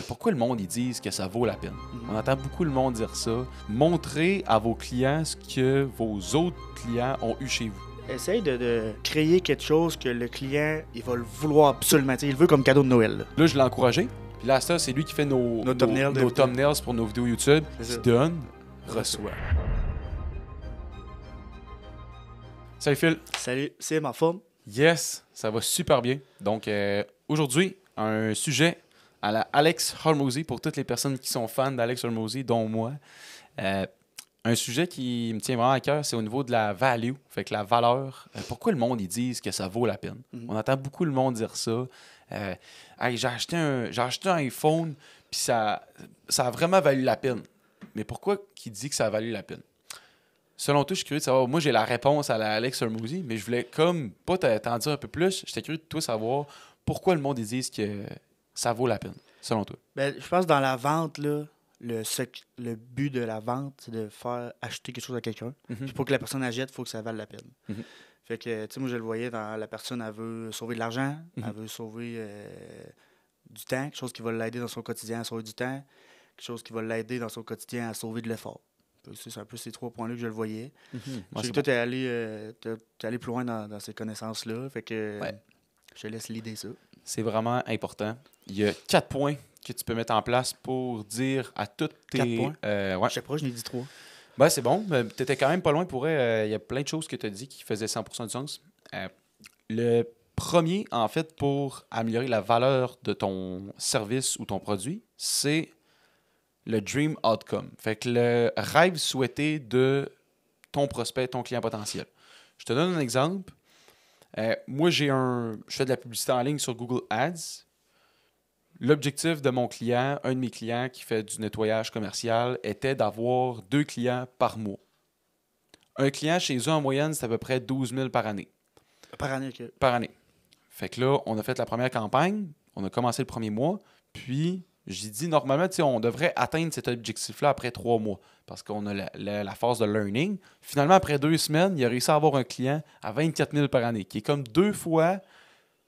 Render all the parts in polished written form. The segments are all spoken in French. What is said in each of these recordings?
pourquoi le monde, ils disent que ça vaut la peine? On entend beaucoup le monde dire ça. Montrez à vos clients ce que vos autres clients ont eu chez vous. Essaye de créer quelque chose que le client, il va le vouloir absolument. T'sais, il le veut comme cadeau de Noël. Là, je l'ai encouragé. Puis là, ça, c'est lui qui fait nos thumbnails pour nos vidéos YouTube. Qui donne, reçoit. Salut Phil. Salut, c'est ma forme. Yes, ça va super bien. Donc, aujourd'hui, un sujet à la Alex Hormozy pour toutes les personnes qui sont fans d'Alex Hormozy, dont moi. Un sujet qui me tient vraiment à cœur, c'est au niveau de la value, fait que la valeur. Pourquoi le monde, ils disent que ça vaut la peine? On entend beaucoup le monde dire ça. Hey, j'ai acheté un iPhone, puis ça a vraiment valu la peine. Mais pourquoi qui dit que ça a valu la peine? Selon toi, je suis curieux de savoir. Moi, j'ai la réponse à la Alex Hormozy, mais je voulais comme pas t'en dire un peu plus. J'étais curieux de toi savoir pourquoi le monde, ils disent que ça vaut la peine, selon toi. Ben, je pense que dans la vente, là, le but de la vente, c'est de faire acheter quelque chose à quelqu'un. Puis pour que la personne achète, il faut que ça vaille la peine. Fait que, tu sais, moi, je le voyais dans la personne, elle veut sauver de l'argent, elle veut sauver du temps, quelque chose qui va l'aider dans son quotidien à sauver du temps, quelque chose qui va l'aider dans son quotidien à sauver de l'effort. C'est un peu ces trois points-là que je le voyais. Je sais que toi, t'es allé plus loin dans ces connaissances-là, fait que je te laisse l'idée ça. C'est vraiment important. Il y a 4 points que tu peux mettre en place pour dire à toutes tes... 4 points? Ouais. Je sais pas, je n'ai dit 3. Ben, c'est bon. Tu étais quand même pas loin pour elle. Il y a plein de choses que tu as dit qui faisaient 100% du sens. Le premier, en fait, pour améliorer la valeur de ton service ou ton produit, c'est le dream outcome. Fait que le rêve souhaité de ton prospect, ton client potentiel. Je te donne un exemple. Moi, je fais de la publicité en ligne sur Google Ads. L'objectif de mon client, un de mes clients qui fait du nettoyage commercial, était d'avoir 2 clients par mois. Un client chez eux, en moyenne, c'est à peu près 12 000 par année. Par année, OK. Par année. Fait que là, on a fait la première campagne, on a commencé le premier mois, puis j'ai dit, normalement, on devrait atteindre cet objectif-là après 3 mois, parce qu'on a la phase de learning. Finalement, après 2 semaines, il a réussi à avoir un client à 24 000 par année, qui est comme 2 fois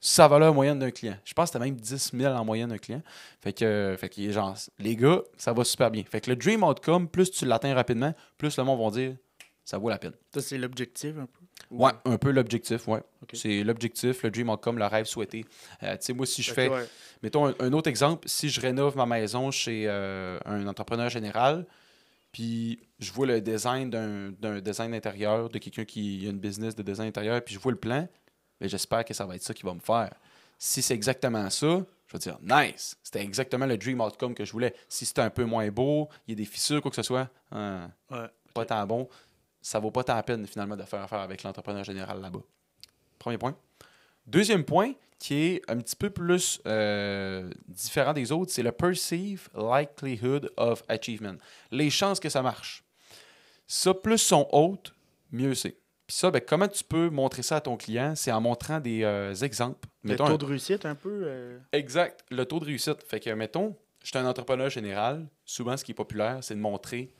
sa valeur moyenne d'un client. Je pense que c'était même 10 000 en moyenne d'un client. Fait que genre, les gars, ça va super bien. Fait que le dream outcome, plus tu l'atteins rapidement, plus le monde va dire, ça vaut la peine. Ça, c'est l'objectif un peu? Ouais, un peu l'objectif, ouais. Okay. C'est l'objectif, le dream outcome, le rêve souhaité. Tu sais, moi, si je fais... Ouais. Mettons un autre exemple, si je rénove ma maison chez un entrepreneur général, puis je vois le design d'un design intérieur, de quelqu'un qui a une business de design intérieur, puis je vois le plan, bien, j'espère que ça va être ça qu'il va me faire. Si c'est exactement ça, je vais dire « Nice! » C'était exactement le dream outcome que je voulais. Si c'était un peu moins beau, il y a des fissures, quoi que ce soit, pas tant bon, ça vaut pas tant la peine finalement de faire affaire avec l'entrepreneur général là-bas. Premier point. Deuxième point, qui est un petit peu plus différent des autres, c'est le perceived likelihood of achievement. Les chances que ça marche. Ça, plus sont hautes, mieux c'est. Puis ça, ben, comment tu peux montrer ça à ton client? C'est en montrant des exemples. Le taux de réussite un peu? Exact, le taux de réussite. Fait que, mettons, je suis un entrepreneur général. Souvent, ce qui est populaire, c'est de montrer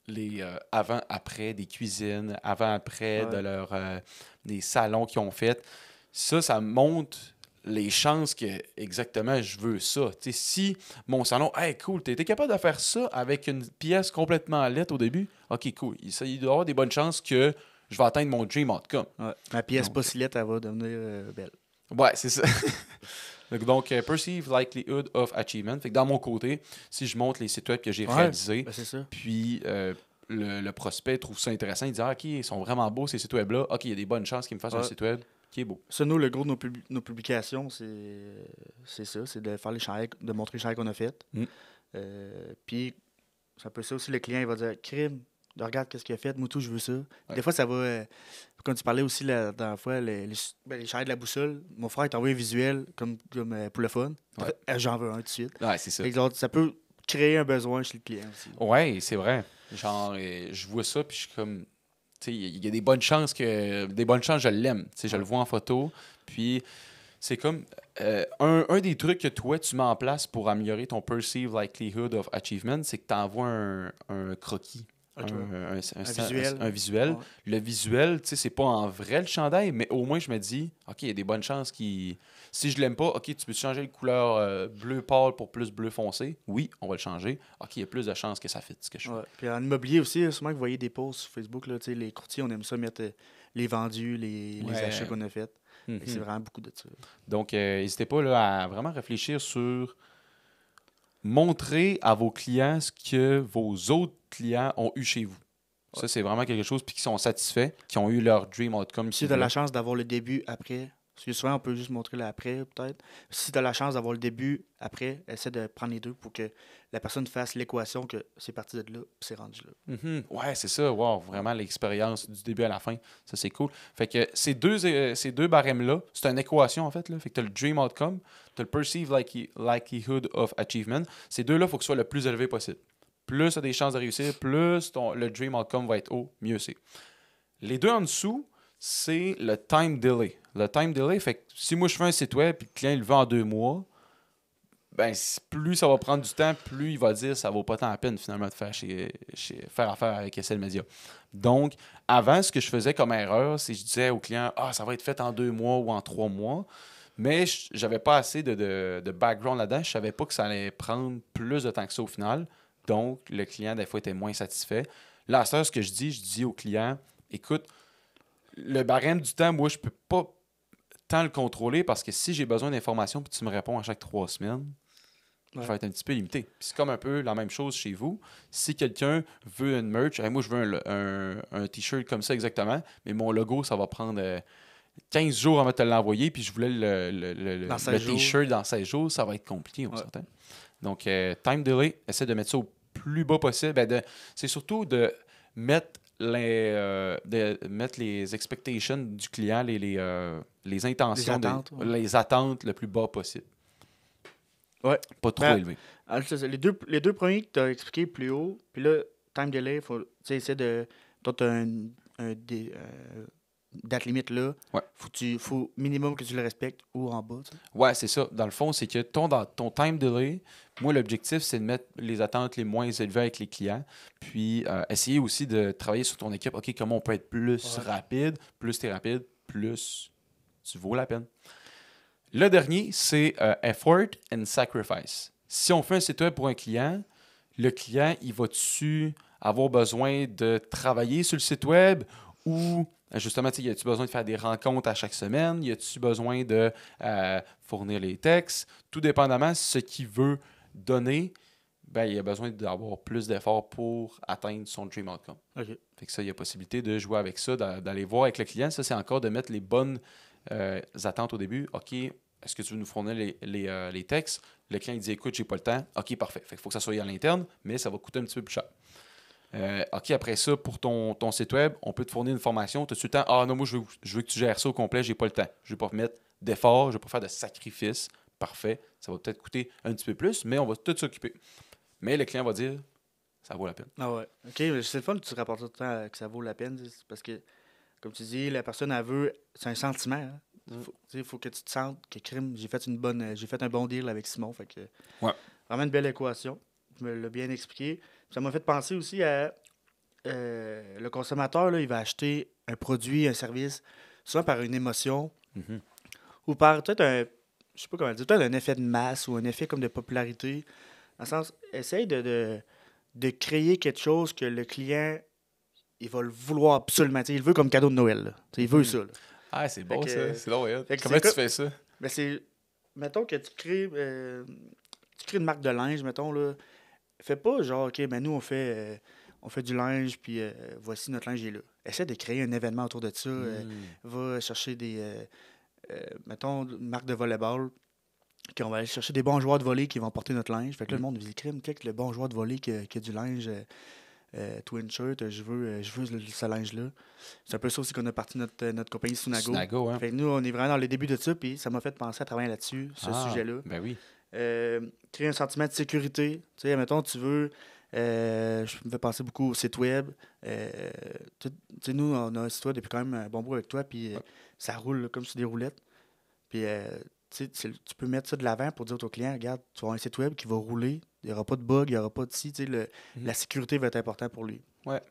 les avant-après des cuisines, avant-après de des salons qu'ils ont fait. Ça montre les chances que, exactement, je veux ça. T'sais, si mon salon, hey, cool, t'es capable de faire ça avec une pièce complètement laite au début, ok, cool. Il doit y avoir des bonnes chances que je vais atteindre mon dream outcome. Ouais. Ma pièce pas si laite, elle va devenir belle. Ouais, c'est ça. Donc, perceived likelihood of achievement. Fait que dans mon côté, si je montre les sites web que j'ai réalisés, c'est ça. puis le prospect trouve ça intéressant, il dit OK, ils sont vraiment beaux ces sites web-là. OK, il y a des bonnes chances qu'ils me fassent un site web qui est beau. Ça, nous, le gros de nos publications, c'est ça, c'est de faire les chantiers, de montrer les chantiers qu'on a fait. Puis, c'est un peu ça aussi, le client, il va dire crime, regarde qu'est-ce qu'il a fait, Moutou, je veux ça. Ouais. Des fois, ça va. Comme tu parlais aussi la dernière fois, les chantiers de la boussole, mon frère t'a envoyé un visuel comme pour le fun. Ouais. J'en veux un tout de suite. Ouais, c'est ça. Exemple, ça peut créer un besoin chez le client aussi. Ouais, c'est vrai. Genre, je vois ça, puis je suis comme. Tu sais, il y a des bonnes chances que. Des bonnes chances, je l'aime. Tu sais, je le vois en photo. Puis, c'est comme. Un des trucs que toi, tu mets en place pour améliorer ton perceived likelihood of achievement, c'est que tu envoies un croquis visuel. Un visuel. Ouais. Le visuel, tu sais, c'est pas en vrai le chandail, mais au moins je me dis, OK, il y a des bonnes chances qu'il. Si je l'aime pas, OK, tu peux changer de couleur bleu pâle pour plus bleu foncé. Oui, on va le changer. OK, il y a plus de chances que ça fitte ce que je fais. Ouais. Puis en immobilier aussi, sûrement que vous voyez des posts sur Facebook, là, les courtiers, on aime ça mettre les vendus, les achats qu'on a faits. C'est vraiment beaucoup de ça. Donc, n'hésitez pas là, à vraiment réfléchir sur montrer à vos clients ce que vos autres clients ont eu chez vous. Ça, c'est vraiment quelque chose, puis qui sont satisfaits, qui ont eu leur dream outcome. Si tu as la chance d'avoir le début après, parce que souvent on peut juste montrer l'après, peut-être. Si tu as la chance d'avoir le début après, essaie de prendre les deux pour que la personne fasse l'équation que c'est parti de là, puis c'est rendu là. Ouais, c'est ça. Wow, vraiment l'expérience du début à la fin. Ça, c'est cool. Fait que ces deux barèmes-là, c'est une équation, en fait. Là. Fait que tu as le dream outcome, tu as le perceived likelihood of achievement. Ces deux-là, il faut que ce soit le plus élevé possible. Plus tu as des chances de réussir, plus le dream outcome va être haut, mieux c'est. Les deux en dessous, c'est le time delay. Le time delay, fait que si moi je fais un site web et le client il le vend en 2 mois, ben plus ça va prendre du temps, plus il va dire ça vaut pas tant la peine finalement de faire affaire avec SL Media. Donc, avant, ce que je faisais comme erreur, c'est que je disais au client ça va être fait en 2 mois ou en 3 mois. Mais j'avais pas assez de background là-dedans. Je savais pas que ça allait prendre plus de temps que ça au final. Donc, le client, des fois, était moins satisfait. Là, ça, ce que je dis au client, écoute, le barème du temps, moi, je peux pas tant le contrôler parce que si j'ai besoin d'informations puis tu me réponds à chaque 3 semaines, je vais être un petit peu limité. Puis c'est comme un peu la même chose chez vous. Si quelqu'un veut une merch, moi, je veux un t-shirt comme ça exactement, mais mon logo, ça va prendre 15 jours avant de te l'envoyer, puis je voulais le t-shirt dans 16 jours, ça va être compliqué, on s'entend. Donc, time delay, essaie de mettre ça au plus bas possible. C'est surtout de mettre les expectations du client, les intentions, les attentes le plus bas possible. Ouais. Pas trop élevé. Les deux premiers que tu as expliqués plus haut, puis là, time delay, il faut essayer de. Toi, tu as date limite là. Ouais. Faut minimum que tu le respectes ou en bas. T'sais. Ouais, c'est ça. Dans le fond, c'est que dans ton time delay, moi, l'objectif, c'est de mettre les attentes les moins élevées avec les clients. Puis, essayer aussi de travailler sur ton équipe. OK, comment on peut être plus rapide? Plus tu es rapide, plus tu vaux la peine. Le dernier, c'est effort and sacrifice. Si on fait un site web pour un client, le client, il va-tu avoir besoin de travailler sur le site web ou justement, y a-tu besoin de faire des rencontres à chaque semaine? Y a-tu besoin de fournir les textes? Tout dépendamment, ce qu'il veut donner, ben, il a besoin d'avoir plus d'efforts pour atteindre son dream outcome. Okay. Fait que ça, il y a possibilité de jouer avec ça, d'aller voir avec le client. Ça, c'est encore de mettre les bonnes attentes au début. OK, est-ce que tu veux nous fournir les textes? Le client il dit écoute, j'ai pas le temps. OK, parfait. Fait qu'il faut que ça soit à l'interne, mais ça va coûter un petit peu plus cher. OK, après ça, pour ton site web, on peut te fournir une formation. Tu as-tu le temps? Ah non, moi, je veux que tu gères ça au complet, j'ai pas le temps. Je ne vais pas mettre d'efforts, je ne vais pas faire de sacrifices. Parfait. Ça va peut-être coûter un petit peu plus, mais on va tout s'occuper. Mais le client va dire ça vaut la peine. Ah ouais. OK, mais c'est le fun que tu rapportes tout le temps que ça vaut la peine. Parce que, comme tu dis, la personne, elle veut. C'est un sentiment. Hein? Faut que tu te sentes que crime, j'ai fait un bon deal avec Simon. Fait que, vraiment une belle équation. Tu me l'as bien expliqué. Ça m'a fait penser aussi à le consommateur, là, il va acheter un produit, un service, souvent par une émotion ou par peut-être je sais pas comment dire, peut-être un effet de masse ou un effet comme de popularité. Dans le sens, essaye de créer quelque chose que le client, il va le vouloir absolument. T'sais, il veut comme cadeau de Noël. Là. Il veut ça. Là. Ah, c'est bon ça. C'est long, ouais. Comment tu fais ça? Ben mettons que tu crées une marque de linge, mettons, là. Fais pas genre, OK, ben nous, on fait du linge, puis voici notre linge est là. Essaie de créer un événement autour de ça. Va chercher mettons, une marque de volleyball, qu'on va aller chercher des bons joueurs de volley qui vont porter notre linge. Fait que là, le monde dit, crime, quel le bon joueur de volley qui a du linge, twin shirt, je veux ce linge-là. C'est un peu ça aussi qu'on a parti notre compagnie Sunago. Sunago, hein. Fait que nous, on est vraiment dans les débuts de ça, puis ça m'a fait penser à travailler là-dessus, ce sujet-là. Ben oui. Créer un sentiment de sécurité. Tu sais, mettons, tu veux... je me fais penser beaucoup au site web. Nous, on a un site web depuis quand même un bon bout avec toi, puis ça roule là, comme sur des roulettes. Puis tu peux mettre ça de l'avant pour dire à ton client, regarde, tu vas avoir un site web qui va rouler, il n'y aura pas de bug, il n'y aura pas de ci, la sécurité va être importante pour lui. Ouais.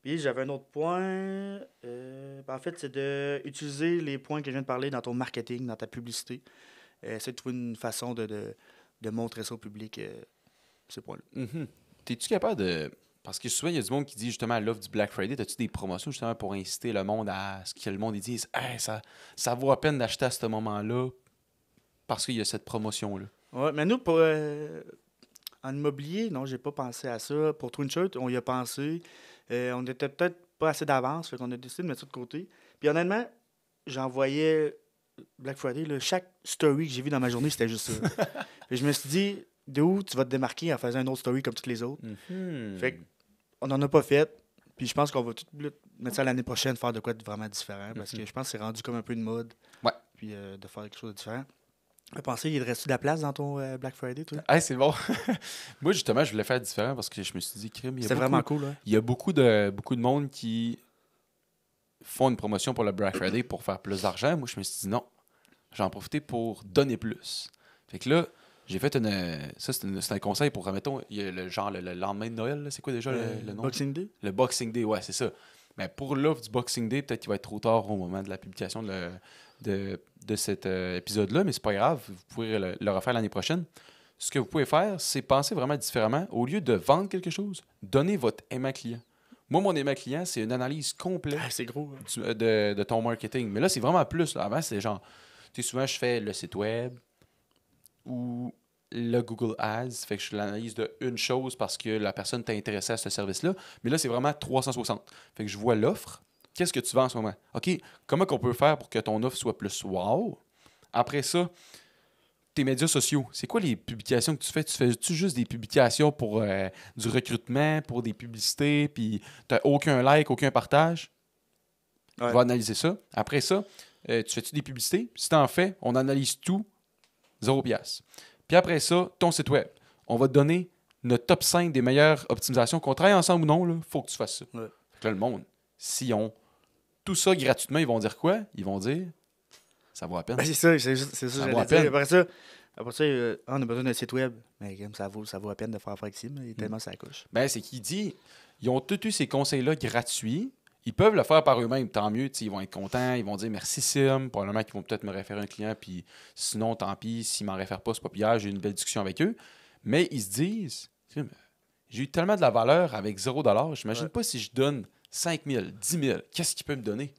Puis j'avais un autre point, en fait, c'est d'utiliser les points que je viens de parler dans ton marketing, dans ta publicité. Essayer de trouver une façon de montrer ça au public, ces points-là. T'es-tu capable de... Parce que souvent, il y a du monde qui dit justement à l'offre du Black Friday, as-tu des promotions justement pour inciter le monde à ce que le monde ils dise hey, ça vaut la peine d'acheter à ce moment-là parce qu'il y a cette promotion-là. Ouais, mais nous, en immobilier, non, j'ai pas pensé à ça. Pour Twinshirt, on y a pensé. On était peut-être pas assez d'avance, fait qu'on a décidé de mettre ça de côté. Puis honnêtement, j'envoyais Black Friday, là, chaque story que j'ai vu dans ma journée, c'était juste ça. Puis je me suis dit, de où tu vas te démarquer en faisant une autre story comme toutes les autres? Fait qu'on n'en a pas fait. Puis je pense qu'on va tout mettre ça l'année prochaine, faire de quoi de vraiment différent. Parce que je pense que c'est rendu comme un peu une mode. Ouais. Puis de faire quelque chose de différent. Tu as pensé, il reste de la place dans ton Black Friday, toi? Hey, c'est bon. Moi, justement, je voulais faire différent parce que je me suis dit, crime, c'est vraiment cool, hein? Il y a beaucoup de monde qui font une promotion pour le Black Friday pour faire plus d'argent. Moi, je me suis dit, non, j'en profiter pour donner plus. Fait que là, j'ai fait ça, c'est un conseil pour, mettons, il y a le lendemain de Noël, là, c'est quoi déjà le nom? Boxing Day? Le Boxing Day, ouais, c'est ça. Mais pour l'offre du Boxing Day, peut-être qu'il va être trop tard au moment de la publication de cet épisode-là, mais c'est pas grave, vous pouvez le refaire l'année prochaine. Ce que vous pouvez faire, c'est penser vraiment différemment. Au lieu de vendre quelque chose, donnez votre aimant client. Moi, mon aimant client, c'est une analyse complète c'est gros, hein? de ton marketing. Mais là, c'est vraiment plus. Là. Avant, c'est genre, tu sais, souvent, je fais le site web ou le Google Ads. Fait que je l'analyse de une chose parce que la personne t'a intéressé à ce service-là. Mais là, c'est vraiment 360. Fait que je vois l'offre. Qu'est-ce que tu vends en ce moment? OK, comment qu'on peut faire pour que ton offre soit plus wow? Après ça, tes médias sociaux, c'est quoi les publications que tu fais? Tu fais-tu juste des publications pour du recrutement, pour des publicités, puis tu n'as aucun like, aucun partage? Ouais. On va analyser ça. Après ça, tu fais-tu des publicités? Si tu en fais, on analyse tout, 0$. Puis après ça, ton site web. On va te donner notre top 5 des meilleures optimisations. Qu'on travaille ensemble ou non, il faut que tu fasses ça. Ouais. Fait que là, le monde, s'ils ont tout ça gratuitement, ils vont dire quoi? Ils vont dire, ça vaut la peine. Ben, c'est ça, c'est ça Ça que vaut la j'allais dire. peine. Après ça on a besoin d'un site web. Mais ça vaut la peine de faire affaire avec Sim. Il est tellement ça couche. Ben, c'est qu'il dit, ils ont tous eu ces conseils-là gratuits. Ils peuvent le faire par eux-mêmes, tant mieux. Ils vont être contents, ils vont dire merci Sim. Probablement qu'ils vont peut-être me référer un client, puis sinon, tant pis, s'ils m'en réfèrent pas, c'est pas pire, j'ai eu une belle discussion avec eux. Mais ils se disent, j'ai eu tellement de la valeur avec 0$, j'imagine pas si je donne 5 000, 10 000, qu'est-ce qu'il peut me donner?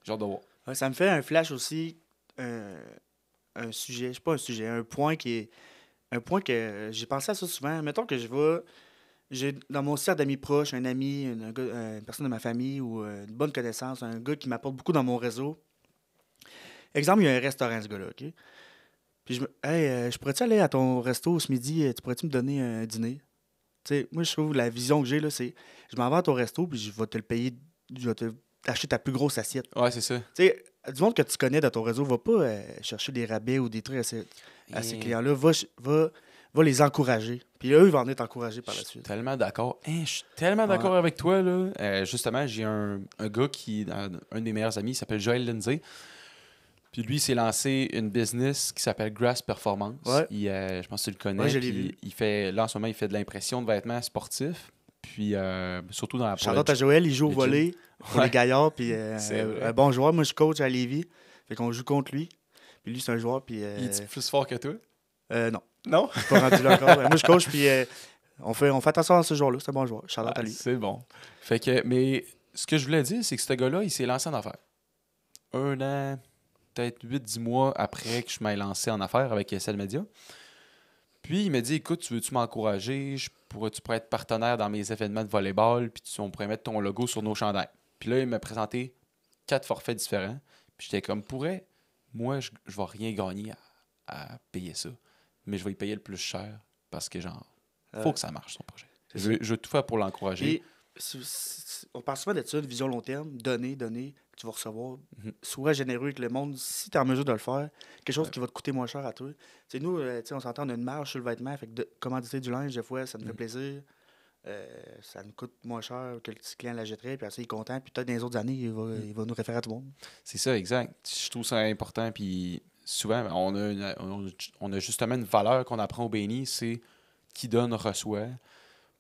Genre de voir. Ouais, ça me fait un flash aussi, un sujet, je sais pas un sujet, un point que j'ai pensé à ça souvent. Mettons que j'ai dans mon cercle d'amis proches, un ami, une personne de ma famille ou une bonne connaissance, un gars qui m'apporte beaucoup dans mon réseau. Exemple, il y a un restaurant, ce gars-là, OK? Puis je pourrais-tu aller à ton resto ce midi? Tu pourrais-tu me donner un dîner? Tu sais, moi, je trouve la vision que j'ai, là, c'est je m'en vais à ton resto, puis je vais te le payer, je vais acheter ta plus grosse assiette. Ouais, c'est ça. Tu sais, du monde que tu connais dans ton réseau, va pas chercher des rabais ou des trucs à ces clients-là. Va les encourager. Puis eux, ils vont en être encouragés par la suite. Tellement d'accord. Je suis tellement d'accord avec toi. Là. Justement, j'ai un gars un de mes meilleurs amis, il s'appelle Joël Lindsay. Puis lui, il s'est lancé une business qui s'appelle Grass Performance. Ouais. Je pense que tu le connais. Ouais, je l'ai vu. Là, en ce moment, il fait de l'impression de vêtements sportifs. Puis surtout dans la Charlotte à Joël, il joue au volley pour les gaillards. Puis un bon joueur. Moi, je coach à Lévis. Fait qu'on joue contre lui. Puis lui, c'est un joueur. Puis, il est plus fort que toi? Non. Non? Je suis pas rendu là encore. Moi, je coach. Puis on fait attention à ce joueur-là. C'est un bon joueur. Charlotte à lui. C'est bon. Fait que, mais ce que je voulais dire, c'est que ce gars-là, il s'est lancé en affaires. 1 an, peut-être 8-10 mois après que je m'ai lancé en affaires avec SL Media. Puis il m'a dit, écoute, tu veux-tu m'encourager? Tu pourrais être partenaire dans mes événements de volleyball, puis on pourrait mettre ton logo sur nos chandails. Puis là, il m'a présenté 4 forfaits différents. Puis j'étais comme, moi, je vais rien gagner à payer ça. Mais je vais y payer le plus cher parce que, genre, faut que ça marche, son projet. Je veux tout faire pour l'encourager. On parle souvent de ça, de vision long terme, donner, que tu vas recevoir. Sois généreux avec le monde si tu es en mesure de le faire. Quelque chose qui va te coûter moins cher à toi. T'sais, nous, on s'entend, on a une marge sur le vêtement. Fait que commanditer du linge, des fois, ça nous fait plaisir. Ça nous coûte moins cher que le petit client l'achèterait. Puis après, il est content. Puis peut-être dans les autres années, il va nous référer à tout le monde. C'est ça, exact. Je trouve ça important. Puis souvent, on a justement une valeur qu'on apprend au BNI, c'est qui donne, reçoit.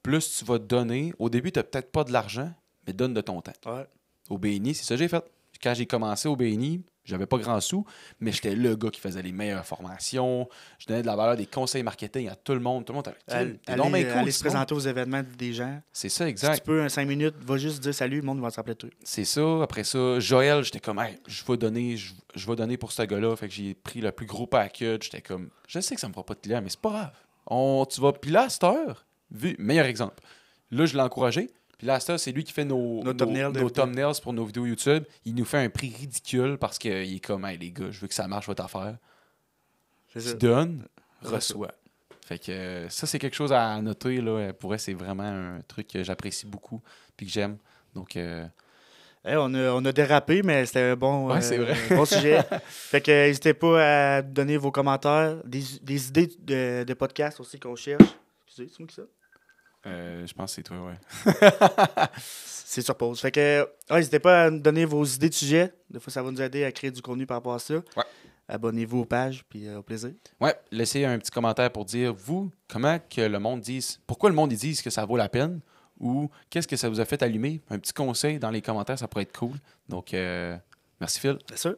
Plus tu vas donner, au début, tu n'as peut-être pas de l'argent, mais donne de ton temps. Ouais. Au BNI, c'est ça que j'ai fait. Quand j'ai commencé au BNI, j'avais pas grand sous, mais j'étais le gars qui faisait les meilleures formations. Je donnais de la valeur, des conseils marketing à tout le monde. Tout le monde était donc bien cool. Aller se présenter aux événements des gens. C'est ça, Si exact. tu peux, 5 minutes, va juste dire salut, le monde va se rappeler de toi. C'est ça. Après ça, Joël, j'étais comme, hey, je vais donner pour ce gars-là. Fait que j'ai pris le plus gros package. J'étais comme, je sais que ça me fera pas de clients, mais c'est pas grave. Tu vas. Puis là, à cette heure, meilleur exemple. Là, je l'ai encouragé. Puis là, à cette heure, c'est lui qui fait nos thumbnails pour nos vidéos YouTube. Il nous fait un prix ridicule parce qu'il est comme, hey, les gars, je veux que ça marche votre affaire. Tu donnes, reçois. Fait que ça, c'est quelque chose à noter. Là. Pour elle, c'est vraiment un truc que j'apprécie beaucoup puis que j'aime. Donc, on a dérapé, mais c'était un bon, c'est vrai. bon sujet. Fait que n'hésitez pas à donner vos commentaires, des idées de podcasts aussi qu'on cherche. Excusez, c'est moi qui ça? Je pense que c'est toi, ouais. C'est sur pause. Fait que, n'hésitez pas à nous donner vos idées de sujets. Des fois, ça va nous aider à créer du contenu par rapport à ça. Ouais. Abonnez-vous aux pages, puis au plaisir. Ouais, laissez un petit commentaire pour dire, vous, comment que le monde dise, pourquoi le monde ils disent que ça vaut la peine, ou qu'est-ce que ça vous a fait allumer. Un petit conseil dans les commentaires, ça pourrait être cool. Donc, merci Phil. Bien sûr.